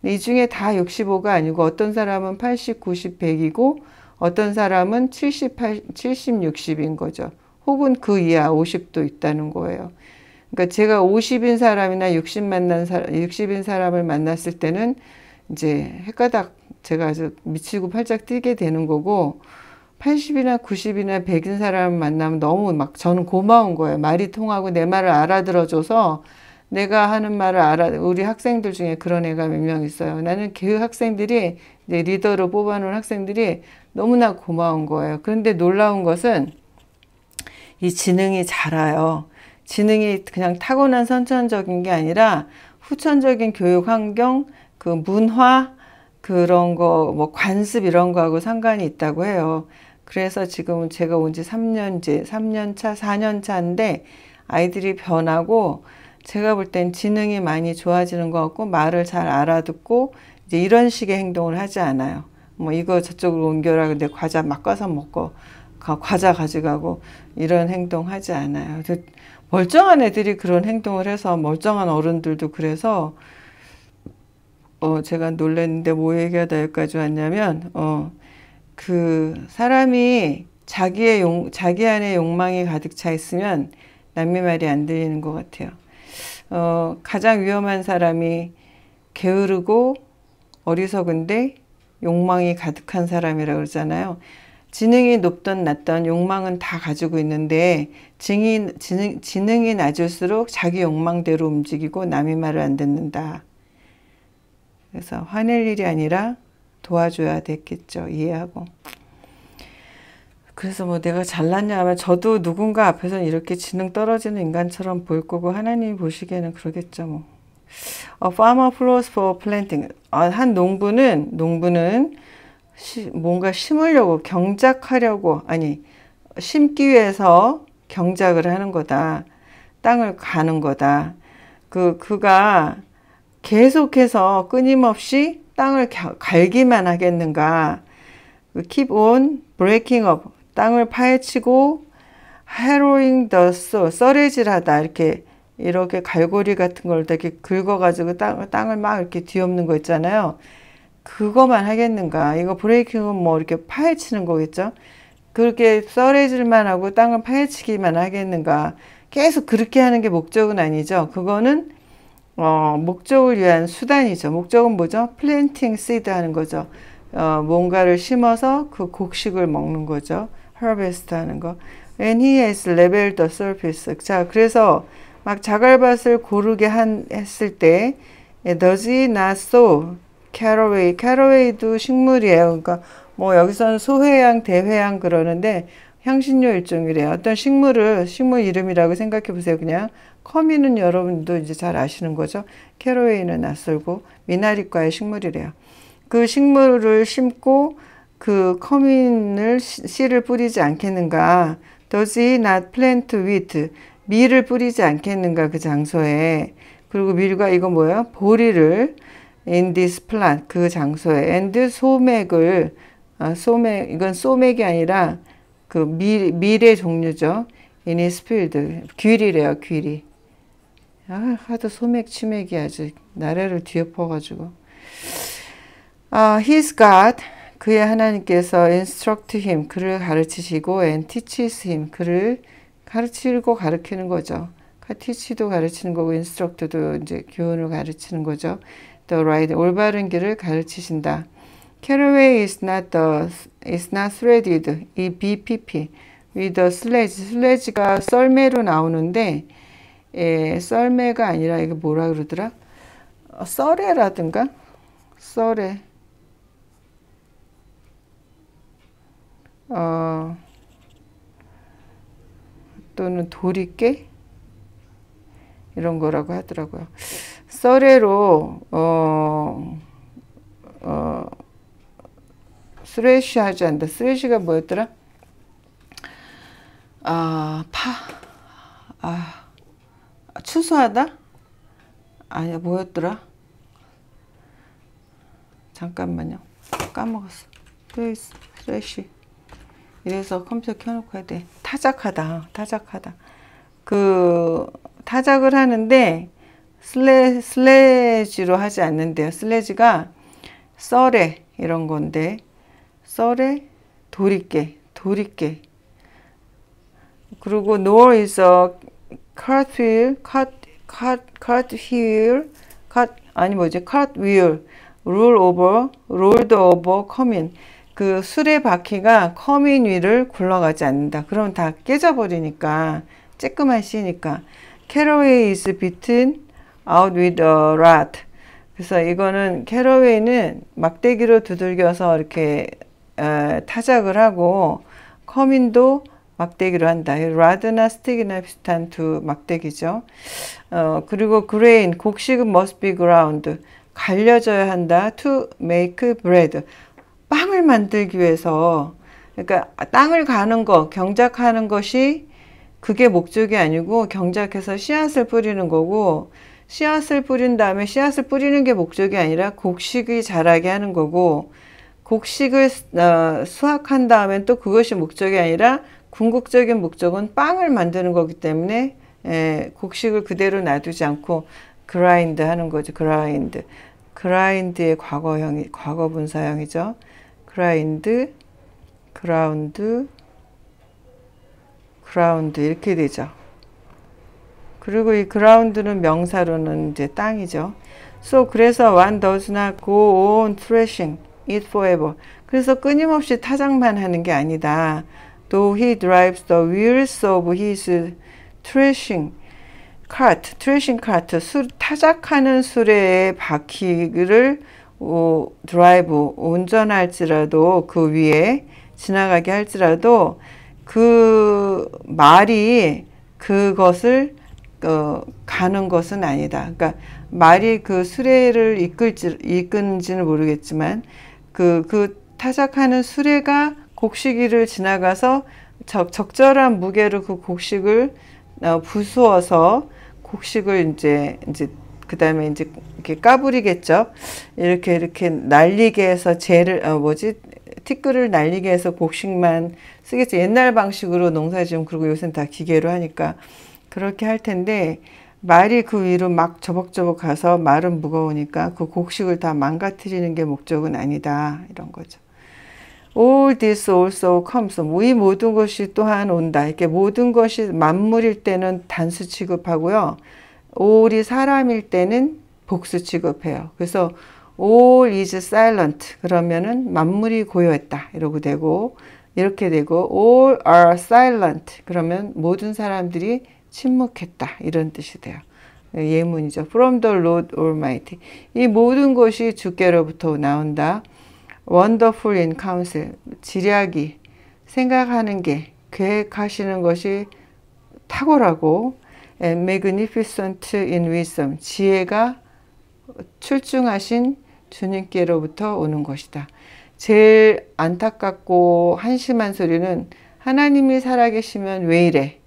이 중에 다 65가 아니고 어떤 사람은 80, 90, 100이고 어떤 사람은 70, 60인 거죠. 혹은 그 이하 50도 있다는 거예요. 그러니까 제가 50인 사람이나 60인 사람을 만났을 때는 이제 헷가닥 제가 아주 미치고 팔짝 뛰게 되는 거고 80이나 90이나 100인 사람을 만나면 너무 막 저는 고마운 거예요. 말이 통하고 내 말을 알아들어줘서 내가 하는 말을 알아. 우리 학생들 중에 그런 애가 몇 명 있어요. 나는 그 학생들이 이제 리더로 뽑아놓은 학생들이 너무나 고마운 거예요. 그런데 놀라운 것은 이 지능이 자라요. 지능이 그냥 타고난 선천적인 게 아니라 후천적인 교육 환경, 그 문화, 그런 거, 뭐 관습 이런 거하고 상관이 있다고 해요. 그래서 지금은 제가 온 지 3년 차, 4년 차인데 아이들이 변하고 제가 볼 땐 지능이 많이 좋아지는 것 같고 말을 잘 알아듣고 이제 이런 식의 행동을 하지 않아요. 뭐 이거 저쪽으로 옮겨라 근데 과자 막 꺼서 먹고 과자 가져가고 이런 행동 하지 않아요. 멀쩡한 애들이 그런 행동을 해서 멀쩡한 어른들도 그래서 제가 놀랐는데 뭐 얘기하다 여기까지 왔냐면 그 사람이 자기 안에 욕망이 가득 차 있으면 남의 말이 안 들리는 것 같아요. 가장 위험한 사람이 게으르고 어리석은데 욕망이 가득한 사람이라고 그러잖아요. 지능이 높든 낮든 욕망은 다 가지고 있는데 지능이 낮을수록 자기 욕망대로 움직이고 남의 말을 안 듣는다. 그래서 화낼 일이 아니라 도와줘야 됐겠죠. 이해하고. 그래서 뭐 내가 잘났냐 하면 저도 누군가 앞에서는 이렇게 지능 떨어지는 인간처럼 보일 거고 하나님이 보시기에는 그러겠죠. 뭐. A farmer plows for planting. 한 농부는 뭔가 심으려고 경작하려고 심기 위해서 경작을 하는 거다. 땅을 가는 거다. 그가 계속해서 끊임없이 땅을 갈기만 하겠는가. Keep on breaking up. 땅을 파헤치고 harrowing the soil. 썰애질하다. 이렇게 갈고리 같은 걸 되게 긁어가지고 땅을 막 이렇게 뒤엎는 거 있잖아요. 그거만 하겠는가. 이거 브레이킹은 뭐 이렇게 파헤치는 거겠죠. 그렇게 썰애질만 하고 땅을 파헤치기만 하겠는가. 계속 그렇게 하는 게 목적은 아니죠. 그거는 목적을 위한 수단이죠. 목적은 뭐죠? 플랜팅 시드 하는 거죠. 뭔가를 심어서 그 곡식을 먹는 거죠. harvest 하는 거. And he has leveled the surface. 자, 그래서 막 자갈밭을 고르게 했을 때 does he not sow caraway. caraway도 식물이에요. 그러니까 뭐 여기서는 소회향, 대회향 그러는데 향신료 일종이래요. 어떤 식물 이름이라고 생각해 보세요. 그냥 커미는 여러분도 이제 잘 아시는 거죠. 캐러웨이는 낯설고 미나리과의 식물이래요. 그 식물을 심고 그 커민을 씨를 뿌리지 않겠는가. Does he not plant wheat? 밀을 뿌리지 않겠는가 그 장소에. 그리고 밀과 이거 뭐예요? 보리를 in this plant 그 장소에. and 소맥을 소맥 이건 소맥이 아니라 그 밀의 종류죠. in his field 귀리래요. 귀리. 하도 소맥 치맥이 아주 나래를 뒤엎어가지고. His God 그의 하나님께서 instruct him 그를 가르치시고 and teaches him 그를 가르치고 가르치는 거죠. teach도 가르치는 거고 instruct도 이제 교훈을 가르치는 거죠. The right 올바른 길을 가르치신다. Caraway is not threaded 이 BPP with a sledge 슬래지가 썰매로 나오는데 썰매가 아니라 이게 뭐라 그러더라? 썰애라든가 썰애 또는 도리깨 이런 거라고 하더라고요. 썰애로 스레쉬 하지 않는다. 스레쉬가 뭐였더라? 추수하다? 아니야 뭐였더라? 잠깐만요. 까먹었어. 스레쉬. 이래서 컴퓨터 켜놓고 해야 돼. 타작하다. 그 타작을 하는데 슬래지로 하지 않는데요. 슬래지가 썰에 이런 건데 썰에 도리깨. 그리고 nor is a cartwheel rolled over comin. 그 수레바퀴가 커민 위를 굴러가지 않는다. 그럼 다 깨져버리니까 쬐끄만 씌니까. Caraway is beaten out with a rod. 그래서 이거는 캐러웨이는 막대기로 두들겨서 이렇게 타작을 하고 커민도 막대기로 한다. 라드나 스틱이나 비슷한 두 막대기죠. 그리고 그레인, 곡식은 must be ground. 갈려져야 한다. to make bread. 빵을 만들기 위해서, 그러니까 땅을 가는 거, 경작하는 것이 그게 목적이 아니고 경작해서 씨앗을 뿌리는 거고, 씨앗을 뿌린 다음에 씨앗을 뿌리는 게 목적이 아니라 곡식이 자라게 하는 거고, 곡식을 수확한 다음에 또 그것이 목적이 아니라 궁극적인 목적은 빵을 만드는 거기 때문에 곡식을 그대로 놔두지 않고 그라인드 하는 거죠. 그라인드의 과거 분사형이죠. 그라인드, 그라운드 이렇게 되죠. 그리고 이 그라운드는 명사로는 이제 땅이죠. So 그래서 one does not go on threshing it forever. 그래서 끊임없이 타작만 하는 게 아니다. Though he drives the wheels of his threshing cart, 타작하는 수레의 바퀴를 드라이브, 운전할지라도 그 위에 지나가게 할지라도 그 말이 그것을 가는 것은 아니다. 그러니까 말이 그 수레를 이끄는지는 모르겠지만 그 타작하는 수레가 곡식이를 지나가서 적절한 무게로 그 곡식을 부수어서 곡식을 이제 그 다음에 이제 이렇게 까부리겠죠. 이렇게 날리게 해서 티끌을 날리게 해서 곡식만 쓰겠죠. 옛날 방식으로 농사지으면, 그리고 요새는 다 기계로 하니까 그렇게 할 텐데, 말이 그 위로 막 저벅저벅 가서 말은 무거우니까 그 곡식을 다 망가뜨리는 게 목적은 아니다. 이런 거죠. All this also comes. 이 모든 것이 또한 온다. 이렇게 모든 것이 만물일 때는 단수 취급하고요. all이 사람일 때는 복수 취급해요. 그래서 all is silent. 그러면은 만물이 고요했다. 이렇게 되고 all are silent. 그러면 모든 사람들이 침묵했다. 이런 뜻이 돼요. 예문이죠. From the Lord Almighty. 이 모든 것이 주께로부터 나온다. Wonderful in counsel. 지략이, 생각하는 게, 계획하시는 것이 탁월하고, and magnificent in wisdom. 지혜가 출중하신 주님께로부터 오는 것이다. 제일 안타깝고 한심한 소리는 하나님이 살아계시면 왜 이래?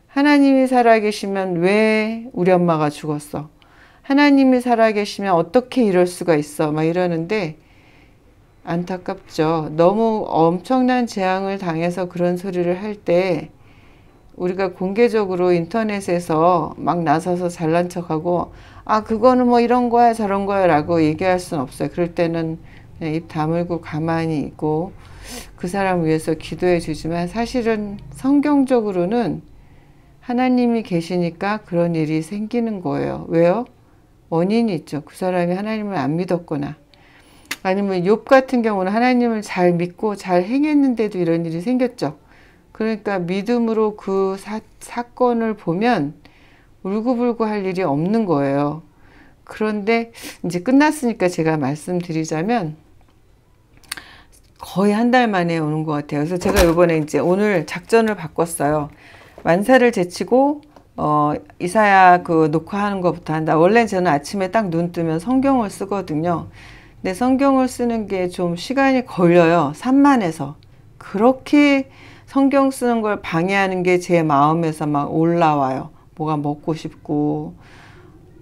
하나님이 살아계시면 왜 우리 엄마가 죽었어? 하나님이 살아계시면 어떻게 이럴 수가 있어? 막 이러는데 안타깝죠. 너무 엄청난 재앙을 당해서 그런 소리를 할 때 우리가 공개적으로 인터넷에서 막 나서서 잘난 척하고 그거는 뭐 이런 거야 저런 거야 라고 얘기할 수는 없어요. 그럴 때는 그냥 입 다물고 가만히 있고 그 사람 위해서 기도해 주지만, 사실은 성경적으로는 하나님이 계시니까 그런 일이 생기는 거예요. 왜요? 원인이 있죠. 그 사람이 하나님을 안 믿었거나, 아니면 욥 같은 경우는 하나님을 잘 믿고 잘 행했는데도 이런 일이 생겼죠. 그러니까 믿음으로 그 사건을 보면 울고불고 할 일이 없는 거예요. 그런데 이제 끝났으니까 제가 말씀드리자면 거의 한 달 만에 오는 것 같아요. 그래서 제가 이번에 이제 오늘 작전을 바꿨어요. 만사를 제치고 이사야 그 녹화하는 것부터 한다. 원래 저는 아침에 딱 눈 뜨면 성경을 쓰거든요. 근데 성경을 쓰는 게 좀 시간이 걸려요. 산만해서. 그렇게 성경 쓰는 걸 방해하는 게 제 마음에서 막 올라와요. 뭐가 먹고 싶고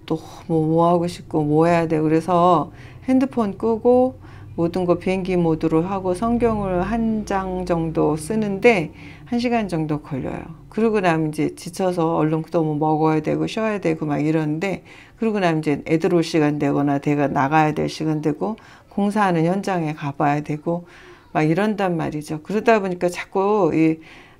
또 뭐 하고 싶고 뭐 해야 돼. 그래서 핸드폰 끄고 모든 거 비행기 모드로 하고 성경을 한 장 정도 쓰는데 1시간 정도 걸려요. 그러고 나면 이제 지쳐서 얼른 또 뭐 먹어야 되고 쉬어야 되고 막 이러는데, 그러고 나면 이제 애들 올 시간 되거나 내가 나가야 될 시간 되고 공사하는 현장에 가봐야 되고 막 이런단 말이죠. 그러다 보니까 자꾸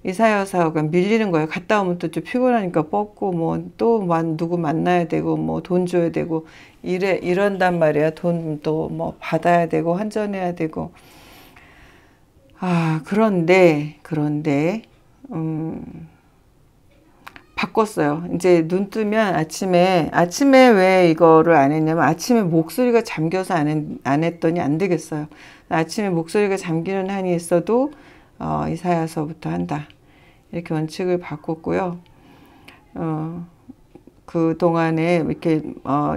이사야 사업가 밀리는 거예요. 갔다 오면 또 좀 피곤하니까 뻗고 뭐 또 누구 만나야 되고 뭐 돈 줘야 되고 이런단 말이야. 돈 또 뭐 받아야 되고 환전해야 되고. 그런데 바꿨어요. 이제 눈 뜨면 아침에 왜 이거를 안 했냐면 아침에 목소리가 잠겨서 안 했더니 안 되겠어요. 아침에 목소리가 잠기는 한이 있어도 이사야서부터 한다. 이렇게 원칙을 바꿨고요. 그 동안에 이렇게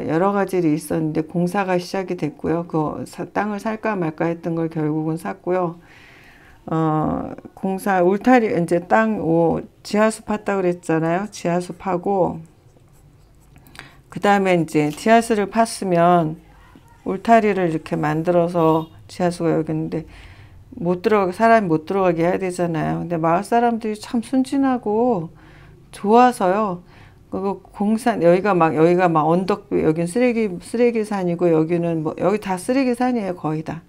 여러 가지 일이 있었는데 공사가 시작이 됐고요. 그 땅을 살까 말까 했던 걸 결국은 샀고요. 공사 울타리 이제 지하수 팠다 그랬잖아요. 지하수 파고 그 다음에 이제 지하수를 팠으면 울타리를 이렇게 만들어서 지하수가 여기 있는데 사람이 못 들어가게 해야 되잖아요. 근데 마을 사람들이 참 순진하고 좋아서요. 그거 여기가 막 언덕, 여긴 쓰레기산이고 여기는 여기 다 쓰레기산이에요. 거의 다.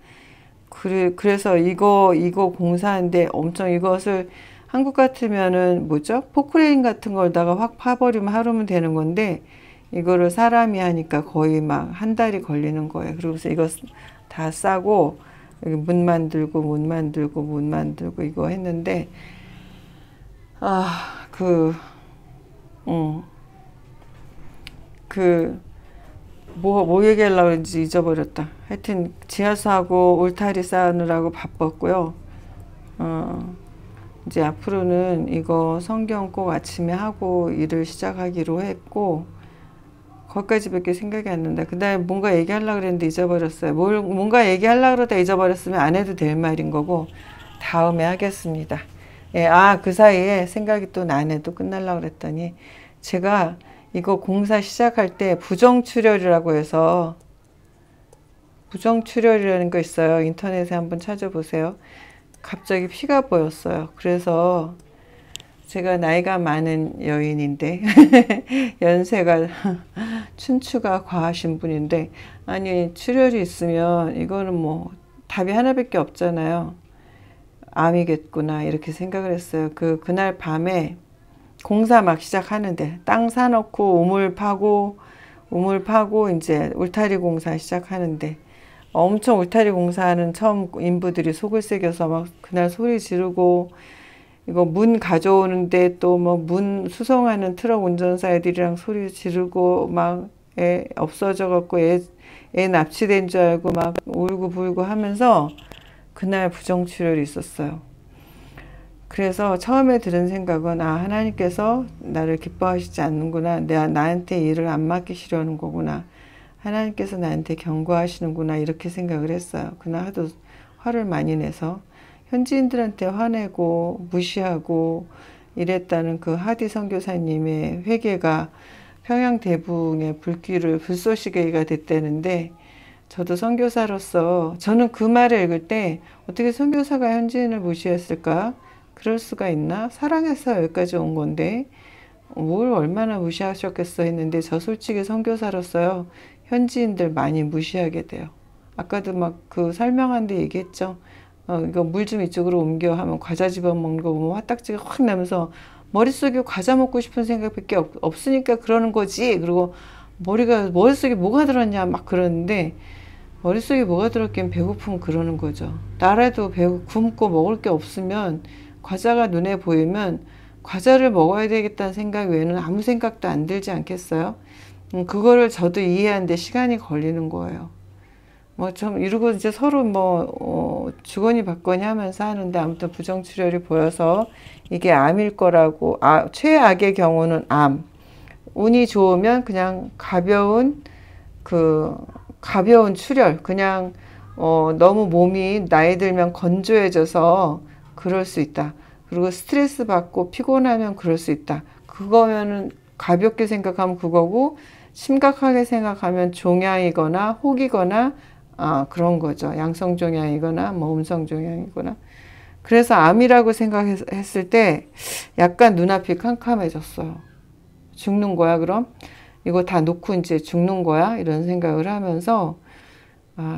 그래서 이거 공사하는데 엄청 이것을 한국 같으면은 뭐죠? 포크레인 같은 걸다가 확 파버리면 하루면 되는 건데 이거를 사람이 하니까 거의 막 한 달이 걸리는 거예요. 그러면서 이거 다 싸고 여기 문 만들고 이거 했는데 뭐 얘기하려고 했는지 잊어버렸다. 하여튼 지하수하고 울타리 쌓느라고 바빴고요. 이제 앞으로는 이거 성경 꼭 아침에 하고 일을 시작하기로 했고 거기까지밖에 생각이 안 난다. 그 다음에 뭔가 얘기하려고 그랬는데 잊어버렸어요. 뭔가 얘기하려고 그러다 잊어버렸으면 안 해도 될 말인 거고 다음에 하겠습니다. 예, 그 사이에 생각이 또 나네도 끝나려고 그랬더니 제가 이거 공사 시작할 때 부정출혈이라고 해서 부정출혈이라는 거 있어요. 인터넷에 한번 찾아보세요. 갑자기 피가 보였어요. 그래서 제가 나이가 많은 여인인데 연세가 춘추가 과하신 분인데 아니 출혈이 있으면 이거는 뭐 답이 하나밖에 없잖아요. 암이겠구나 이렇게 생각을 했어요. 그날 밤에 공사 막 시작하는데 땅 사놓고 우물 파고 이제 울타리 공사 시작하는데 엄청 울타리 공사하는 처음 인부들이 속을 새겨서 막 그날 소리 지르고 이거 문 가져오는데 또 뭐 문 수송하는 트럭 운전사 애들이랑 소리 지르고 막 애 없어져 갖고 애 납치된 줄 알고 막 울고 불고 하면서 그날 부정출혈이 있었어요. 그래서 처음에 들은 생각은 하나님께서 나를 기뻐하시지 않는구나. 나한테 일을 안 맡기시려는 거구나. 하나님께서 나한테 경고하시는구나. 이렇게 생각을 했어요. 그날 하도 화를 많이 내서 현지인들한테 화내고 무시하고 이랬다는 그 하디 선교사님의 회개가 평양 대붕의 불쏘시개가 됐다는데 저도 선교사로서 저는 그 말을 읽을 때 어떻게 선교사가 현지인을 무시했을까? 그럴 수가 있나? 사랑해서 여기까지 온 건데 뭘 얼마나 무시하셨겠어 했는데 저 솔직히 선교사로서요 현지인들 많이 무시하게 돼요. 아까도 막 그 설명한 데 얘기했죠. 이거 물 좀 이쪽으로 옮겨 하면 과자 집어먹는 거 보면 화딱지가 확 나면서 머릿속에 과자 먹고 싶은 생각밖에 없으니까 그러는 거지. 그리고 머릿속에 뭐가 들었냐 막 그러는데 머릿속에 뭐가 들었긴 배고프면 그러는 거죠. 나라도 굶고 먹을 게 없으면 과자가 눈에 보이면 과자를 먹어야 되겠다는 생각 외에는 아무 생각도 안 들지 않겠어요? 그거를 저도 이해하는데 시간이 걸리는 거예요. 뭐 좀 이러고 이제 서로 주거니 받거니 하면서 하는데 아무튼 부정출혈이 보여서 이게 암일 거라고 최악의 경우는 암. 운이 좋으면 그냥 가벼운 출혈. 그냥 너무 몸이 나이 들면 건조해져서 그럴 수 있다. 그리고 스트레스 받고 피곤하면 그럴 수 있다. 그거면은 가볍게 생각하면 그거고 심각하게 생각하면 종양이거나 혹이거나 그런 거죠. 양성종양이거나 음성종양이거나. 그래서 암이라고 생각했을 때 약간 눈앞이 캄캄해졌어요. 죽는 거야 그럼? 이거 다 놓고 이제 죽는 거야? 이런 생각을 하면서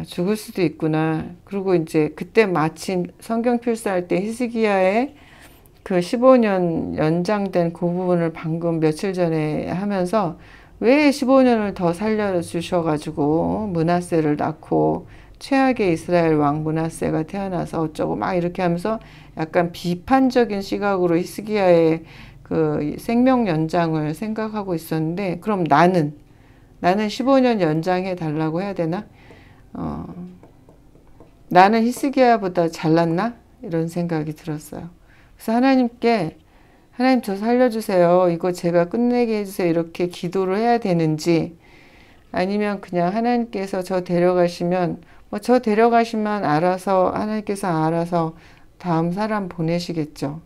죽을 수도 있구나. 그리고 이제 그때 마침 성경 필사할 때 히스기야의 그 15년 연장된 그 부분을 방금 며칠 전에 하면서 왜 15년을 더 살려주셔가지고 므낫세를 낳고 최악의 이스라엘 왕 므낫세가 태어나서 어쩌고 막 이렇게 하면서 약간 비판적인 시각으로 히스기야의 그 생명 연장을 생각하고 있었는데, 그럼 나는 15년 연장해 달라고 해야 되나? 나는 히스기야보다 잘났나? 이런 생각이 들었어요. 그래서 하나님께, 하나님 저 살려주세요. 이거 제가 끝내게 해주세요. 이렇게 기도를 해야 되는지, 아니면 그냥 하나님께서 저 데려가시면, 뭐 저 데려가시면 하나님께서 알아서 다음 사람 보내시겠죠.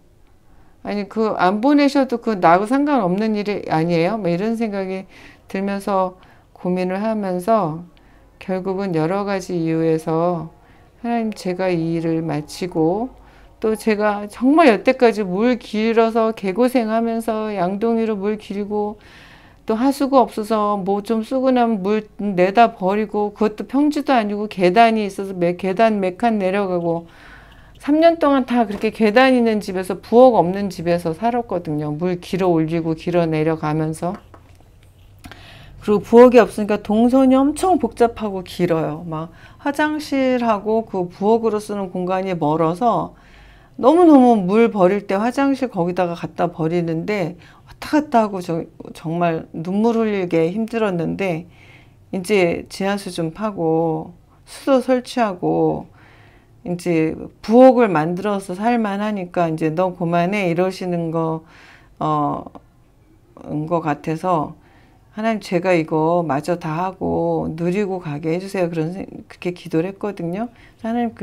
아니, 안 보내셔도 나하고 상관없는 일이 아니에요? 뭐 이런 생각이 들면서 고민을 하면서 결국은 여러 가지 이유에서 하나님, 제가 이 일을 마치고, 또 제가 정말 여태까지 물 길어서 개고생하면서 양동이로 물 길고, 또 하수구 없어서 뭐 좀 쓰고 나면 물 내다 버리고, 그것도 평지도 아니고 계단이 있어서 계단 몇 칸 내려가고, 3년 동안 다 그렇게 계단 있는 집에서, 부엌 없는 집에서 살았거든요. 물 길어 올리고 길어 내려가면서. 그리고 부엌이 없으니까 동선이 엄청 복잡하고 길어요. 막 화장실하고 그 부엌으로 쓰는 공간이 멀어서 너무너무 물 버릴 때 화장실 거기다가 갖다 버리는데 왔다 갔다 하고 정말 눈물 흘리게 힘들었는데, 이제 지하수 좀 파고 수도 설치하고 이제 부엌을 만들어서 살만하니까 이제 너 그만해 이러시는 거 같아서, 하나님 제가 이거 마저 다 하고 누리고 가게 해주세요. 그렇게 기도를 했거든요. 하나님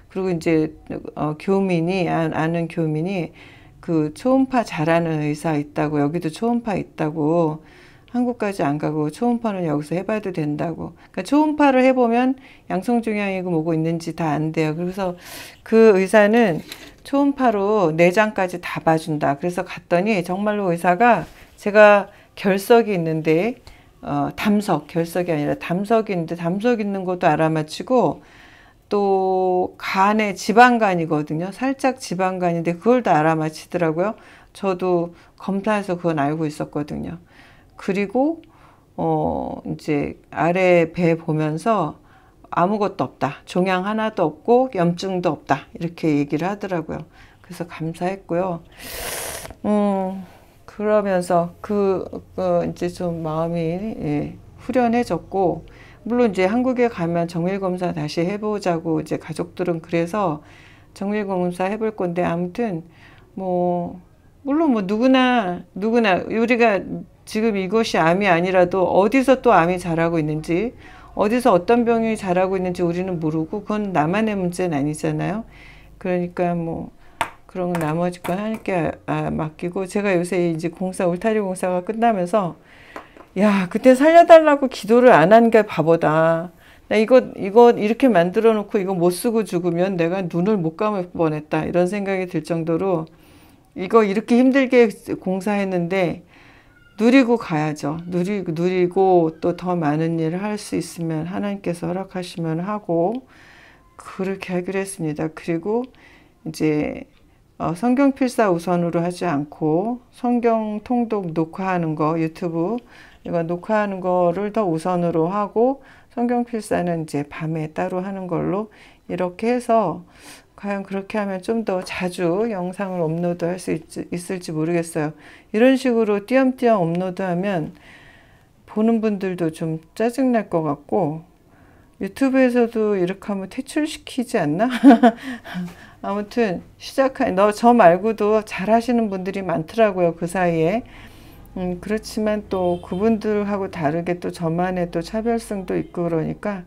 그리고 이제 아는 교민이 그 초음파 잘하는 의사 있다고, 여기도 초음파 있다고, 한국까지 안 가고 초음파는 여기서 해봐도 된다고. 그러니까 초음파를 해보면 양성종양이고 뭐고 있는지 다 안 돼요. 그래서 그 의사는 초음파로 내장까지 다 봐준다. 그래서 갔더니 정말로 의사가, 제가 결석이 있는데 결석이 아니라 담석이 있는데, 담석 있는 것도 알아맞히고, 또 간에 지방간이거든요. 살짝 지방간인데 그걸 다 알아맞히더라고요. 저도 검사해서 그건 알고 있었거든요. 그리고 이제 아래 배 보면서 아무것도 없다, 종양 하나도 없고 염증도 없다, 이렇게 얘기를 하더라고요. 그래서 감사했고요. 그러면서 이제 좀 마음이 후련해졌고, 물론 이제 한국에 가면 정밀검사 다시 해보자고 이제 가족들은 그래서 정밀검사 해볼 건데, 아무튼 뭐 물론 뭐 누구나 우리가 지금 이것이 암이 아니라도 어디서 또 암이 자라고 있는지, 어디서 어떤 병이 자라고 있는지 우리는 모르고, 그건 나만의 문제는 아니잖아요. 그러니까 뭐 그런 나머지 건 하나님께 맡기고, 제가 요새 이제 울타리 공사가 끝나면서, 야, 그때 살려달라고 기도를 안 한 게 바보다. 나 이거 이렇게 만들어 놓고 이거 못 쓰고 죽으면 내가 눈을 못 감을 뻔했다, 이런 생각이 들 정도로, 이거 이렇게 힘들게 공사했는데 누리고 가야죠. 누리고 또 더 많은 일을 할 수 있으면 하나님께서 허락하시면 하고, 그렇게 하기로 했습니다. 그리고 이제 성경 필사 우선으로 하지 않고 성경 통독 녹화하는 거, 유튜브 이거 녹화하는 거를 더 우선으로 하고, 성경 필사는 이제 밤에 따로 하는 걸로, 이렇게 해서 과연 그렇게 하면 좀 더 자주 영상을 업로드할 수 있을지 모르겠어요. 이런 식으로 띄엄띄엄 업로드하면 보는 분들도 좀 짜증날 것 같고, 유튜브에서도 이렇게 하면 퇴출시키지 않나? 아무튼 저 말고도 잘 하시는 분들이 많더라고요, 그 사이에. 그렇지만 또 그분들하고 다르게 또 저만의 또 차별성도 있고, 그러니까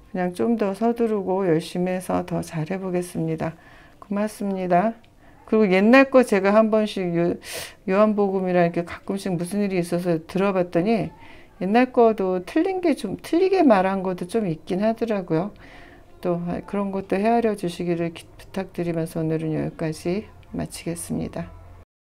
그냥 좀 더 서두르고 열심히 해서 더 잘 해보겠습니다. 고맙습니다. 그리고 옛날 거 제가 한 번씩 요한복음이랑 이렇게 가끔씩 무슨 일이 있어서 들어봤더니, 옛날 거도 틀리게 말한 것도 좀 있긴 하더라고요. 또 그런 것도 헤아려 주시기를 부탁드리면서 오늘은 여기까지 마치겠습니다.